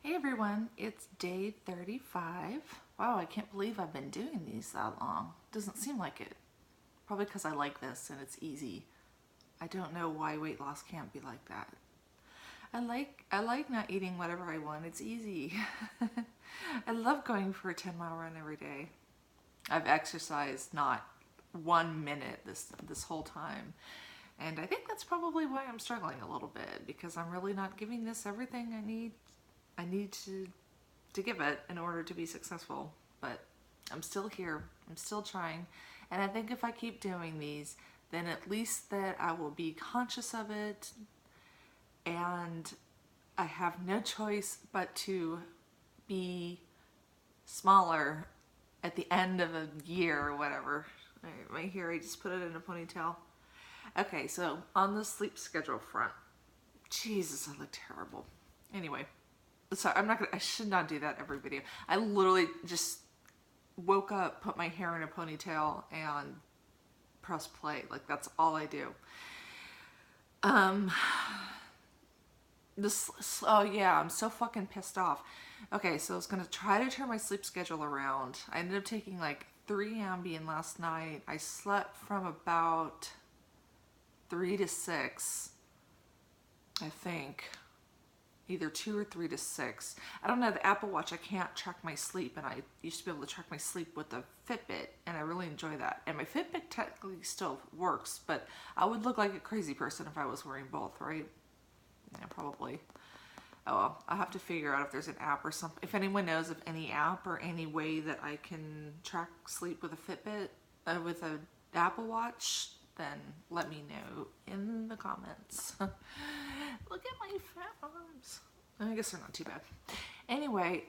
Hey everyone, it's day 35. Wow, I can't believe I've been doing these that long. Doesn't seem like it. Probably because I like this and it's easy. I don't know why weight loss can't be like that. I like not eating whatever I want. It's easy. I love going for a 10-mile run every day. I've exercised not 1 minute this whole time. And I think that's probably why I'm struggling a little bit, because I'm really not giving this everything I need to give it in order to be successful. But I'm still here. I'm still trying. And I think if I keep doing these, then at least that I will be conscious of it, and I have no choice but to be smaller at the end of a year or whatever. Right here, I just put it in a ponytail. Okay, so on the sleep schedule front, Jesus, I look terrible. Anyway, so I should not do that every video. I literally just woke up, put my hair in a ponytail, and press play. Like, that's all I do. Oh yeah, I'm so fucking pissed off. Okay, so I was gonna try to turn my sleep schedule around. I ended up taking like 3 Ambien last night. I slept from about 3 to 6, I think. Either 2 or 3 to 6. I don't know, the Apple Watch, I can't track my sleep, and I used to be able to track my sleep with the Fitbit, and I really enjoy that. And my Fitbit technically still works, but I would look like a crazy person if I was wearing both, right? Yeah, probably. Oh well, I'll have to figure out if there's an app or something. If anyone knows of any app or any way that I can track sleep with a Fitbit, with an Apple Watch, then let me know in the comments. Look at my fat arms. I guess they're not too bad. Anyway,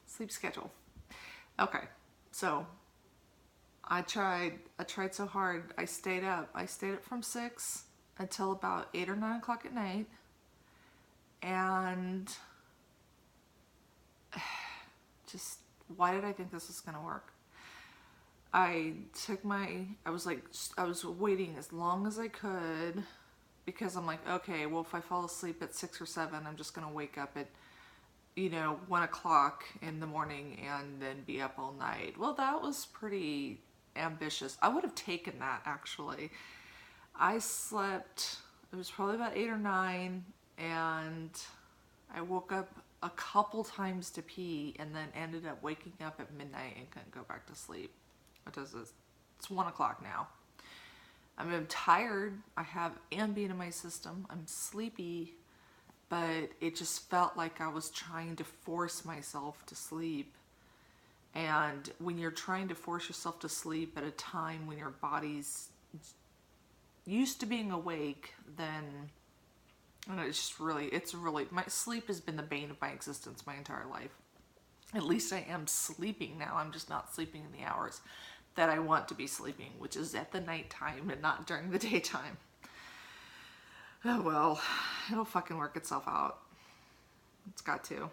sleep schedule. Okay, so I tried so hard. I stayed up from 6 until about 8 or 9 o'clock at night, and just, why did I think this was gonna work? I was waiting as long as I could, because I'm like, okay, well, if I fall asleep at 6 or 7, I'm just gonna wake up at 1 o'clock in the morning and then be up all night. Well, that was pretty ambitious. I would have taken that, actually. I slept, it was probably about 8 or 9, and I woke up a couple times to pee, and then ended up waking up at midnight and couldn't go back to sleep. What does this? It's 1 o'clock now. I'm tired. I have Ambien in my system. I'm sleepy, but it just felt like I was trying to force myself to sleep. And when you're trying to force yourself to sleep at a time when your body's used to being awake, then it's really, my sleep has been the bane of my existence my entire life. At least I am sleeping now. I'm just not sleeping in the hours that I want to be sleeping, which is at the nighttime and not during the daytime. Oh well, it'll fucking work itself out. It's got to.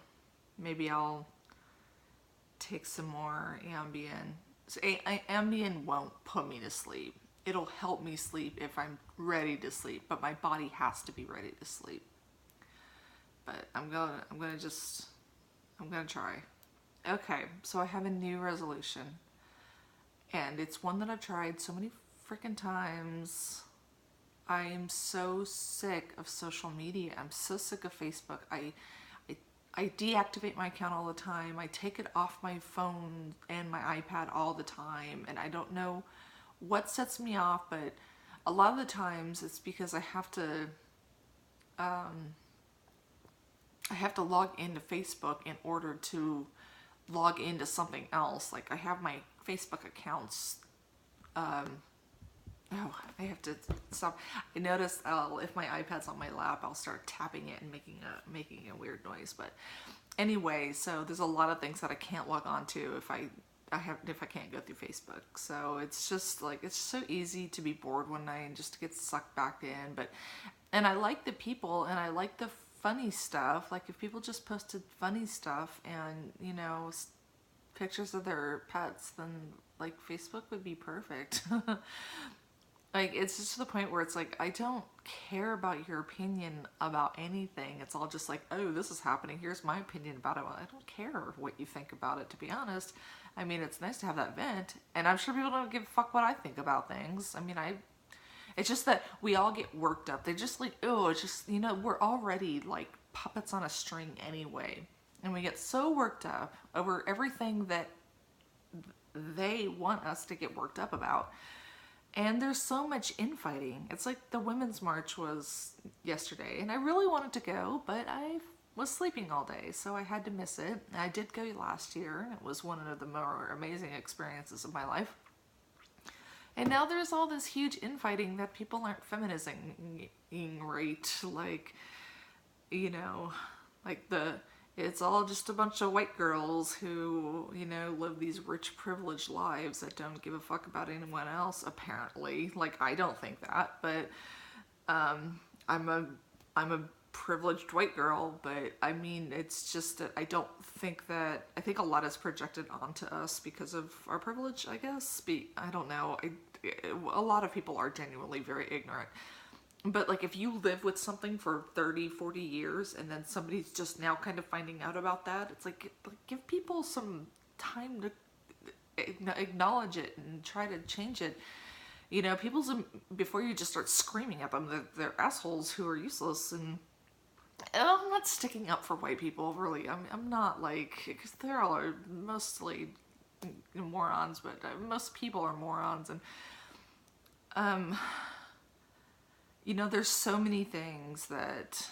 Maybe I'll take some more Ambien. So, Ambien won't put me to sleep. It'll help me sleep if I'm ready to sleep, but my body has to be ready to sleep. But I'm gonna try. Okay, so I have a new resolution, and it's one that I've tried so many freaking times. I am so sick of social media. I'm so sick of Facebook. I deactivate my account all the time. I take it off my phone and my iPad all the time, and I don't know what sets me off, but a lot of the times it's because I have to log into Facebook in order to log into something else. Like, I have my Facebook accounts. I have to stop. I notice if my iPad's on my lap, I'll start tapping it and making a weird noise. But anyway, so there's a lot of things that I can't log on to if I can't go through Facebook. So it's just like, it's so easy to be bored one night and just to get sucked back in. And I like the people, and I like the funny stuff. Like, if people just posted funny stuff and pictures of their pets, then like Facebook would be perfect. Like, it's just to the point where it's like, I don't care about your opinion about anything. It's all just like, oh, this is happening. Here's my opinion about it. Well, I don't care what you think about it, to be honest. I mean, it's nice to have that vent. And I'm sure people don't give a fuck what I think about things. I mean, it's just that we all get worked up. They just like, oh, it's just, we're already like puppets on a string anyway. And we get so worked up over everything that they want us to get worked up about. And there's so much infighting. It's like the Women's March was yesterday, and I really wanted to go, but I was sleeping all day, so I had to miss it. I did go last year, and it was one of the more amazing experiences of my life. And now there's all this huge infighting that people aren't feminizing right. Like, like it's all just a bunch of white girls who, live these rich, privileged lives that don't give a fuck about anyone else, apparently. Like, I don't think that, but I'm a privileged white girl, but I mean, it's just that I think a lot is projected onto us because of our privilege, I guess. I don't know. A lot of people are genuinely very ignorant. But like, if you live with something for 30, 40 years and then somebody's just now kind of finding out about that, it's like give people some time to acknowledge it and try to change it. Before you just start screaming at them that they're assholes who are useless. And I'm not sticking up for white people, really. I'm not, like, because they're all mostly morons, but most people are morons. And there's so many things that,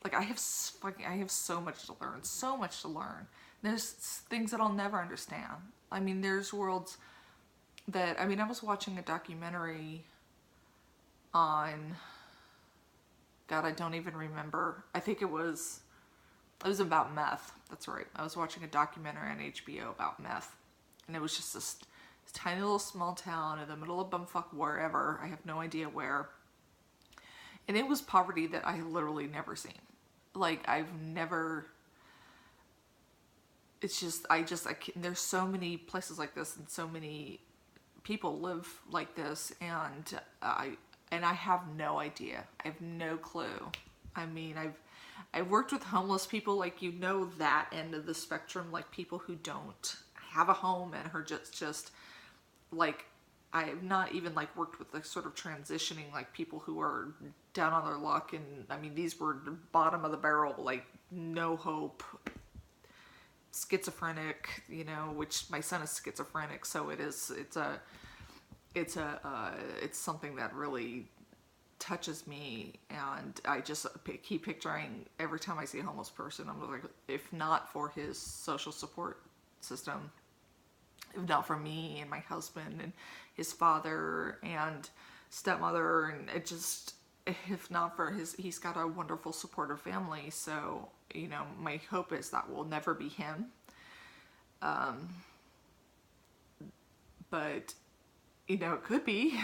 like, I have so much to learn, so much to learn. There's things that I'll never understand. I mean, there's worlds that, I was watching a documentary on, God, I don't even remember. I think it was about meth. That's right. I was watching a documentary on HBO about meth. And it was just this tiny little small town in the middle of bumfuck wherever. I have no idea where. And it was poverty that I have literally never seen. Like, there's so many places like this and so many people live like this, and I have no idea. I have no clue. I mean, I've worked with homeless people, like, that end of the spectrum, like people who don't have a home and are just like, I have not even like worked with the sort of transitioning, like people who are down on their luck. And I mean, these were the bottom of the barrel, like no hope, schizophrenic, which my son is schizophrenic. So it's something that really touches me. And I just keep picturing every time I see a homeless person, I'm like, if not for his social support system, if not for me and my husband and his father and stepmother, and if not for he's got a wonderful supportive family. So, my hope is that will never be him. But, it could be.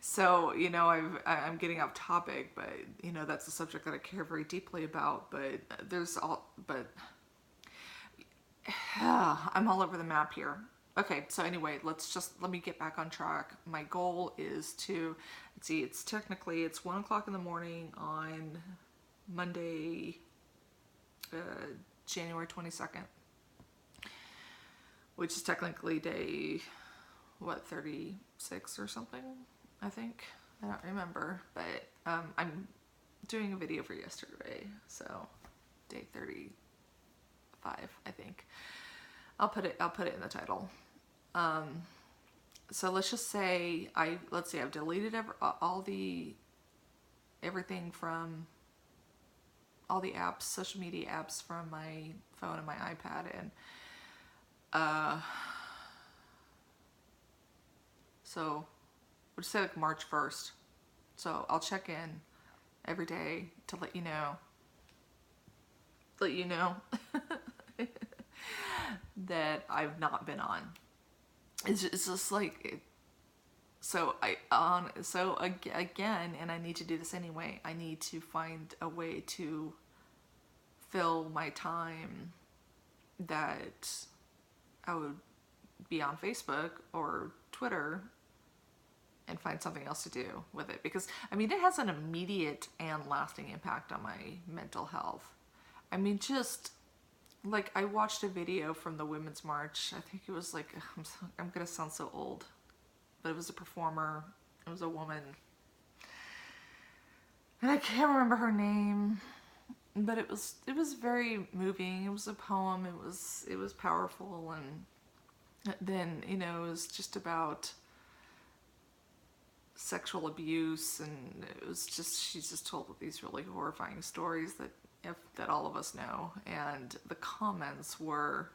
So, I'm getting off topic, but, that's a subject that I care very deeply about. But I'm all over the map here. Okay, so anyway, let me get back on track. My goal is to, it's 1 o'clock in the morning on Monday, January 22nd, which is technically day, 36 or something, I think. I don't remember, but I'm doing a video for yesterday, so day 35, I think. I'll put it in the title. So let's just say I've deleted everything from all the apps, social media apps from my phone and my iPad, and so we'll just say like March 1st. So I'll check in every day to let you know that I've not been on. It's just like, again, and I need to do this anyway, I need to find a way to fill my time that I would be on Facebook or Twitter and find something else to do with it. Because, I mean, it has an immediate and lasting impact on my mental health. I mean, just like I watched a video from the Women's March. I think it was like, I'm gonna sound so old, but it was a performer. It was a woman. And I can't remember her name, but it was very moving. It was a poem. It was powerful, and then, you know, it was just about sexual abuse, and it was just, she just told these really horrifying stories that all of us know. And the comments were,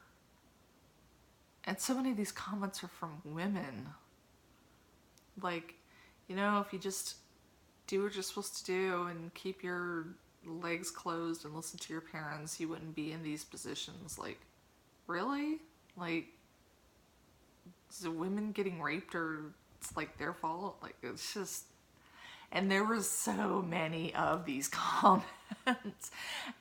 and so many of these comments are from women, like, you know, if you just do what you're supposed to do and keep your legs closed and listen to your parents, you wouldn't be in these positions. Like, really? Like, is women getting raped, or it's like their fault? Like, it's just, and there were so many of these comments,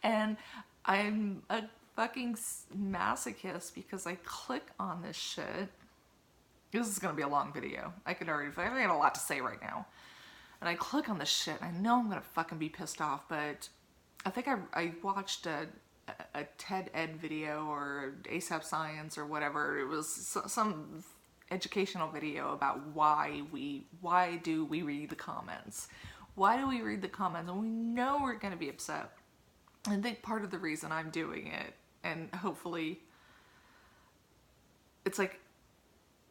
and I'm a fucking masochist because I click on this shit. This is gonna be a long video. I got a lot to say right now. And I click on this shit. I know I'm gonna fucking be pissed off, but I think I watched a TED Ed video, or ASAP Science, or whatever. It was some educational video about why do we read the comments? Why do we read the comments? And we know we're gonna be upset. I think part of the reason I'm doing it, and hopefully it's like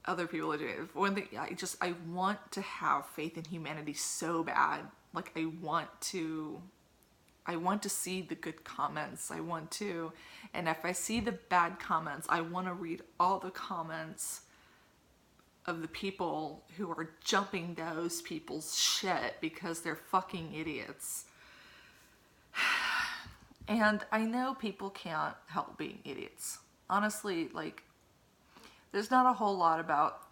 other people are doing it. One thing, I want to have faith in humanity so bad. Like, I want to see the good comments. And if I see the bad comments, I want to read all the comments of the people who are jumping those people's shit because they're fucking idiots. And I know people can't help being idiots. Honestly, like, there's not a whole lot about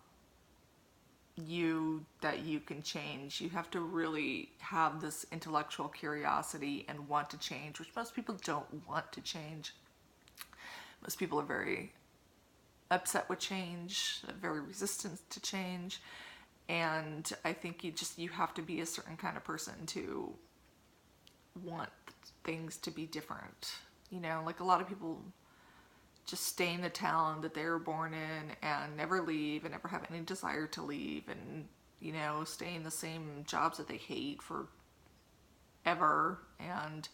you that you can change. You have to really have this intellectual curiosity and want to change, which most people don't want to change. Most people are very upset with change, very resistant to change. And I think you have to be a certain kind of person to want things to be different. You know, like, a lot of people just stay in the town that they were born in and never leave and never have any desire to leave, and, you know, stay in the same jobs that they hate for ever, and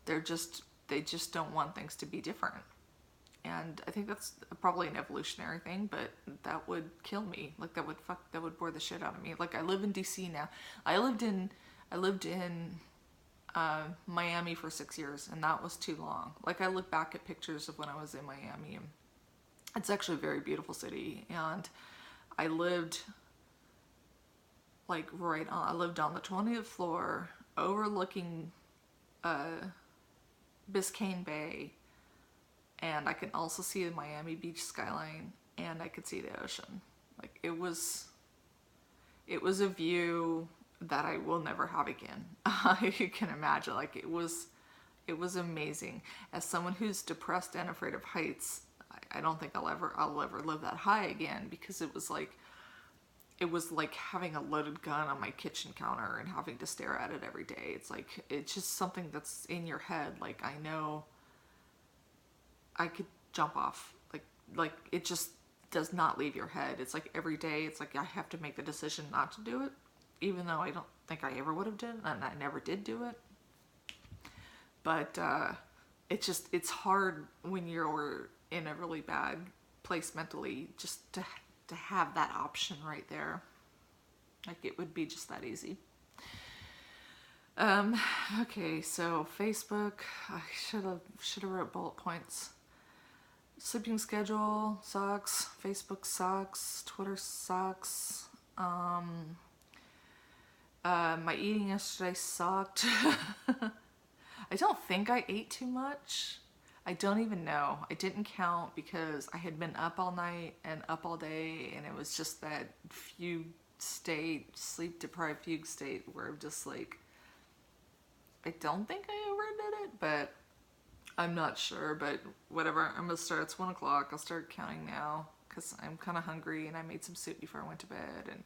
they just don't want things to be different. And I think that's probably an evolutionary thing, but that would kill me. Like, that would bore the shit out of me. Like, I live in DC now. I lived in Miami for 6 years, and that was too long. Like, I look back at pictures of when I was in Miami, and it's actually a very beautiful city. And I lived on the 20th floor, overlooking Biscayne Bay, and I can also see the Miami Beach skyline, and I could see the ocean. Like, it was a view that I will never have again. You can imagine, like, it was amazing. As someone who's depressed and afraid of heights, I don't think I'll ever live that high again, because it was like having a loaded gun on my kitchen counter and having to stare at it every day. It's just something that's in your head. Like, I know I could jump off. Like it just does not leave your head. It's like every day, it's like I have to make the decision not to do it, even though I don't think I ever would have done it, and I never did do it. But it's hard when you're in a really bad place mentally, just to have that option right there. Like, it would be just that easy. Okay, so Facebook, I should have wrote bullet points. Sleeping schedule sucks. Facebook sucks. Twitter sucks. My eating yesterday sucked. I don't think I ate too much. I don't even know. I didn't count because I had been up all night and up all day, and it was just that sleep deprived fugue state where I'm just like, I don't think I overdid it, but I'm not sure. But whatever, I'm gonna start. It's 1 o'clock. I'll start counting now because I'm kind of hungry, and I made some soup before I went to bed, and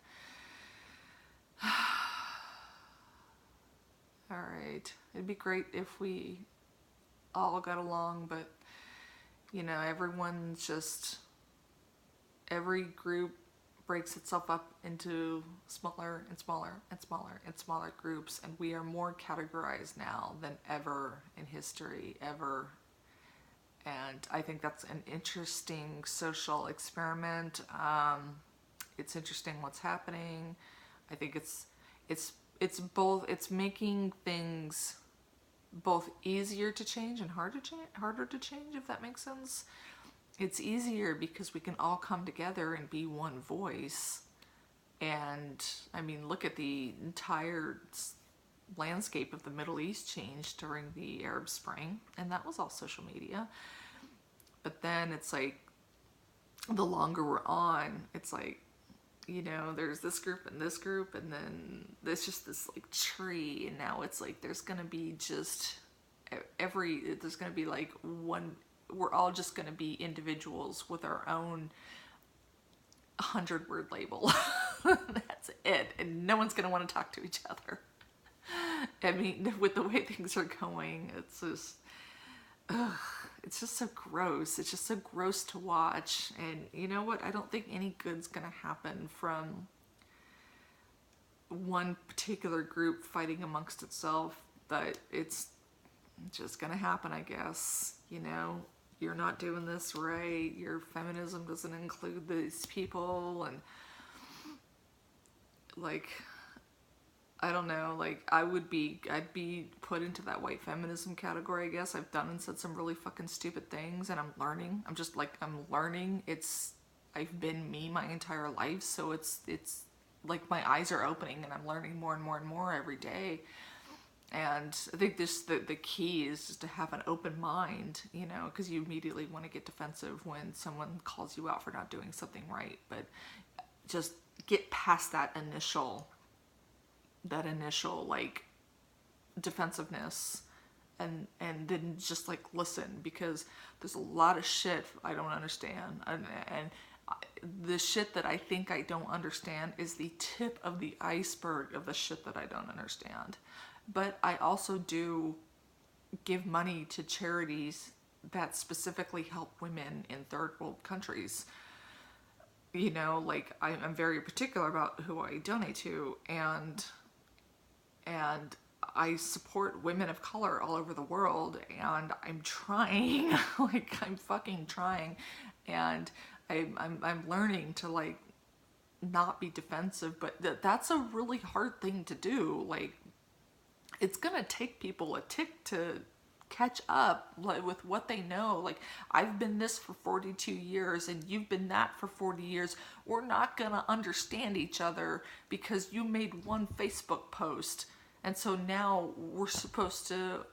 All right. It'd be great if we all got along, but everyone's just, every group breaks itself up into smaller and smaller and smaller and smaller groups, and we are more categorized now than ever in history, ever. And I think that's an interesting social experiment. It's interesting what's happening. I think it's both, it's making things both easier to change and harder to change, if that makes sense. It's easier because we can all come together and be one voice. And I mean, look at the entire landscape of the Middle East changed during the Arab Spring, and that was all social media. But then it's like, the longer we're on, it's like, there's this group, and then there's just this like tree, and now it's like there's gonna be just there's gonna be like one, we're all just gonna be individuals with our own 100-word label. That's it, and no one's gonna want to talk to each other. I mean, with the way things are going, it's just, ugh, it's just so gross. It's just so gross to watch. And you know what? I don't think any good's gonna happen from one particular group fighting amongst itself, but it's just gonna happen, I guess. You're not doing this right. Your feminism doesn't include these people, and like, I don't know, like, I'd be put into that white feminism category, I guess. I've done and said some really fucking stupid things, and I'm learning. I'm learning. I've been me my entire life, so it's like my eyes are opening, and I'm learning more and more and more every day. And I think the key is just to have an open mind, because you immediately want to get defensive when someone calls you out for not doing something right. But just get past that initial like defensiveness, and then just like listen, because there's a lot of shit I don't understand, and the shit that I think I don't understand is the tip of the iceberg of the shit that I don't understand. But I also do give money to charities that specifically help women in third world countries. Like, I'm very particular about who I donate to, and I support women of color all over the world, and I'm trying, like, I'm fucking trying, and I'm learning to like not be defensive, but that's a really hard thing to do. Like, it's gonna take people a tick to catch up with what they know. Like, I've been this for 42 years and you've been that for 40 years. We're not gonna understand each other because you made one Facebook post, and so now we're supposed to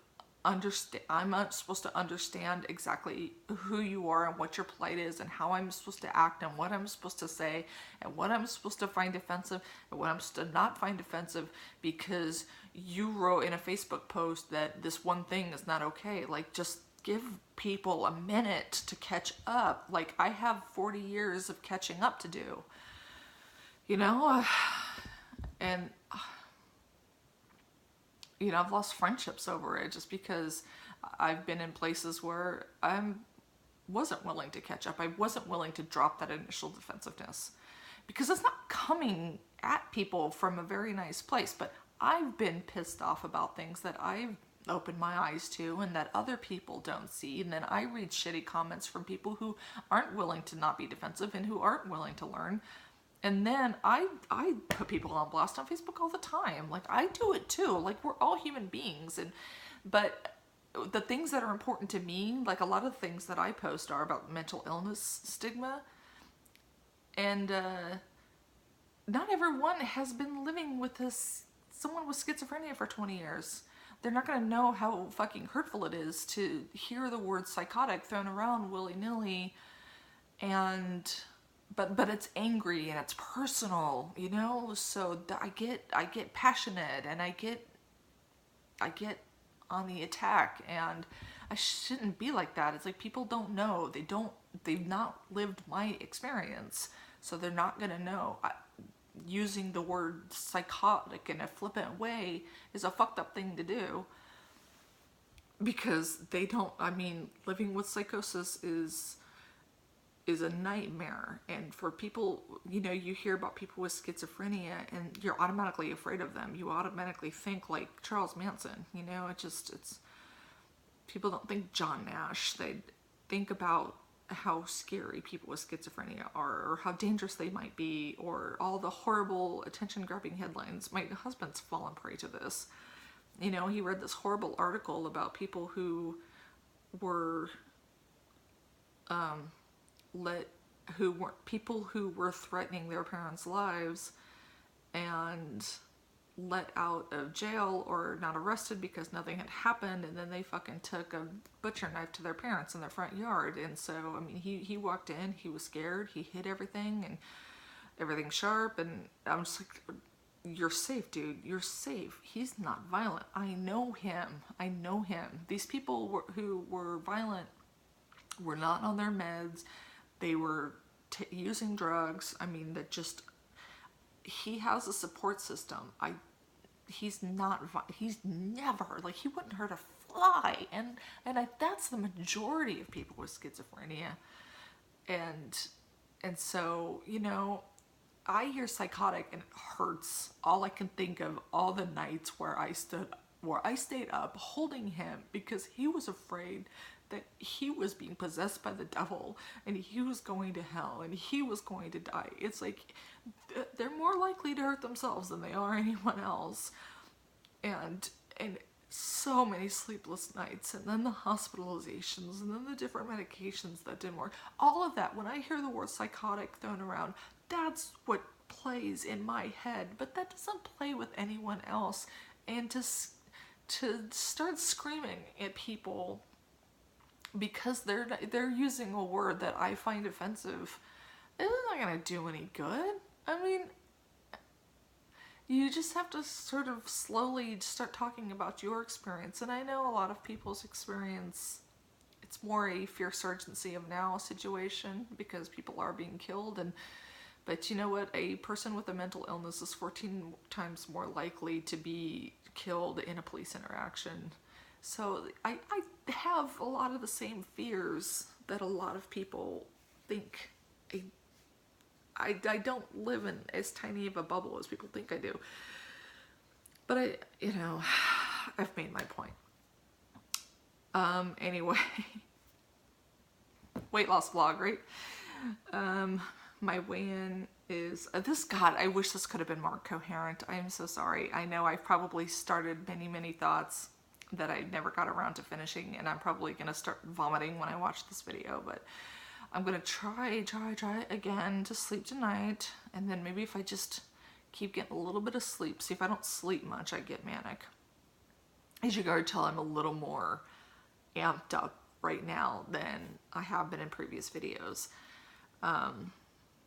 understand, I'm supposed to understand exactly who you are and what your plight is, and how I'm supposed to act, and what I'm supposed to say, and what I'm supposed to find offensive, and what I'm supposed to not find offensive, because you wrote in a Facebook post that this one thing is not okay. Like, just give people a minute to catch up. Like, I have 40 years of catching up to do, and I've lost friendships over it, just because I've been in places where I wasn't willing to catch up. I wasn't willing to drop that initial defensiveness, because it's not coming at people from a very nice place. But I've been pissed off about things that I've opened my eyes to and that other people don't see. And then I read shitty comments from people who aren't willing to not be defensive and who aren't willing to learn. And then I put people on blast on Facebook all the time. Like, I do it too. Like, we're all human beings. But the things that are important to me, like a lot of the things that I post are about mental illness stigma. And not everyone has been living with someone with schizophrenia for 20 years. They're not going to know how fucking hurtful it is to hear the word psychotic thrown around willy-nilly. But it's angry and it's personal, so I get passionate, and I get on the attack, and I shouldn't be like that. It's like, people don't know. They've not lived my experience, so they're not gonna know. using the word psychotic in a flippant way is a fucked up thing to do, because they don't, I mean, living with psychosis is a nightmare. And for people, you know, you hear about people with schizophrenia and you're automatically afraid of them. You automatically think like Charles Manson, you know. It's people don't think John Nash. They think about how scary people with schizophrenia are, or how dangerous they might be, or all the horrible attention-grabbing headlines. My husband's fallen prey to this. You know, he read this horrible article about people who were people who were threatening their parents' lives and let out of jail or not arrested because nothing had happened, and then they fucking took a butcher knife to their parents in their front yard. And so, I mean, he walked in, he was scared, he hid everything, and everything sharp, and I'm just like, you're safe, dude, you're safe. He's not violent. I know him. These people who were violent were not on their meds. They were using drugs. I mean, that just, he has a support system. He's never, like, he wouldn't hurt a fly. And that's the majority of people with schizophrenia. And so, you know, I hear psychotic and it hurts. All I can think of all the nights where I stayed up holding him because he was afraid that he was being possessed by the devil and he was going to hell and he was going to die. It's like they're more likely to hurt themselves than they are anyone else. And so many sleepless nights, and then the hospitalizations, and then the different medications that didn't work. All of that, when I hear the word psychotic thrown around, that's what plays in my head, but that doesn't play with anyone else. And to start screaming at people because they're using a word that I find offensive, it's not gonna do any good. I mean, you just have to sort of slowly start talking about your experience. And I know a lot of people's experience, it's more a fierce urgency of now situation because people are being killed. But you know what? A person with a mental illness is 14 times more likely to be killed in a police interaction. So I have a lot of the same fears that a lot of people think. I don't live in as tiny of a bubble as people think I do. But I've made my point. Anyway, weight loss vlog, right? My weigh-in is, God, I wish this could have been more coherent. I am so sorry. I know I've probably started many thoughts that I never got around to finishing, and I'm probably going to start vomiting when I watch this video, but I'm going to try again to sleep tonight, and then maybe if I just keep getting a little bit of sleep, see if I don't sleep much, I get manic. As you can already tell, I'm a little more amped up right now than I have been in previous videos,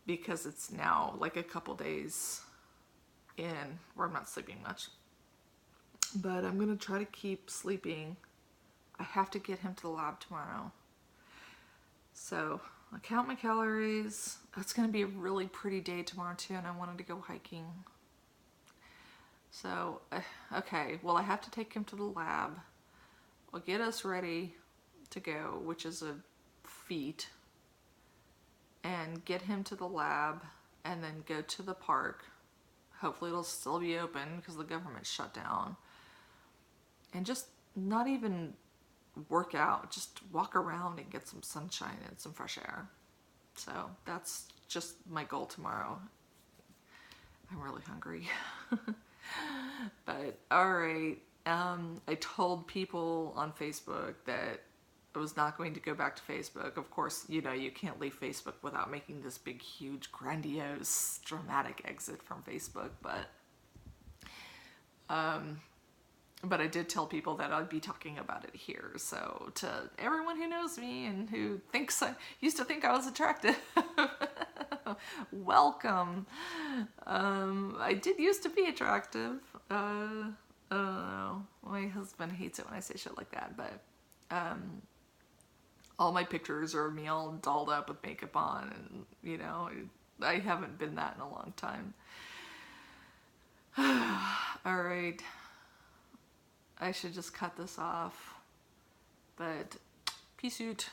because it's now like a couple days in where I'm not sleeping much. But I'm going to try to keep sleeping. I have to get him to the lab tomorrow. So I'll count my calories. It's going to be a really pretty day tomorrow too, and I wanted to go hiking. So, okay, well, I have to take him to the lab. I'll get us ready to go, which is a feat, and get him to the lab, and then go to the park. Hopefully it'll still be open because the government's shut down. And just not even work out, just walk around and get some sunshine and some fresh air. So that's just my goal tomorrow. I'm really hungry. But all right, I told people on Facebook that I was not going to go back to Facebook. Of course, you know, you can't leave Facebook without making this big, huge, grandiose, dramatic exit from Facebook, but I did tell people that I'd be talking about it here. So to everyone who knows me and who used to think I was attractive, welcome. I did used to be attractive. I don't know. My husband hates it when I say shit like that, but all my pictures are me all dolled up with makeup on, and you know, I haven't been that in a long time. All right. I should just cut this off. But peace out.